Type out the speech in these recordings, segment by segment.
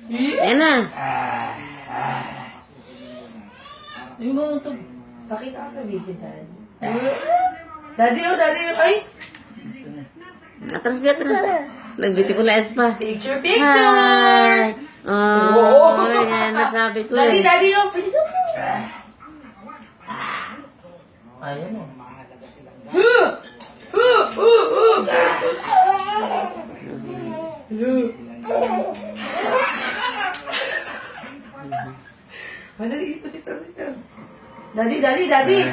Ayan na. Yung mga ito. Pakita ka sa video, Dad. Daddy, oh, Daddy, oh. Ay! Atras, atras. Nag-beautiful eyes pa. Picture, picture! Hi! Oh, yan nasabi ko Daddy, eh. Daddy, oh, please, oh. Ayaw mo. Madali, ito, sito. Daddy, Daddy, Daddy!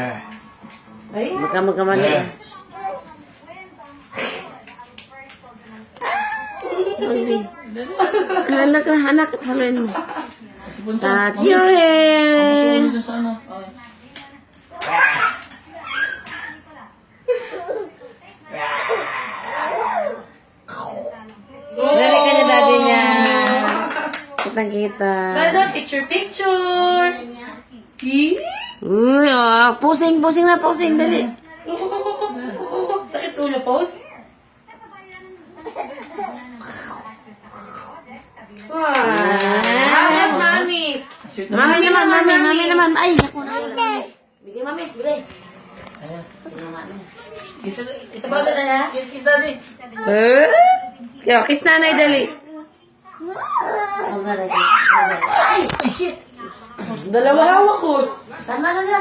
Ay! Magkamali. Baby. Anak ka, anak. Haluin mo. Touch your head. Dun sa ano. Dali ka na daddy niya. Kitang-kita. Madam, picture, picture! Uy, oh. Pusing na, pusing. Dali. Sakit ulo, pose? Wow! Mami! Mami naman. Ay, naku. Bigay, mami. Bigay. Isa ba na niya? Kiss, daddy. Kiss nanay, dali. Ay, shit. Dalawa hawak ko. Tama na na.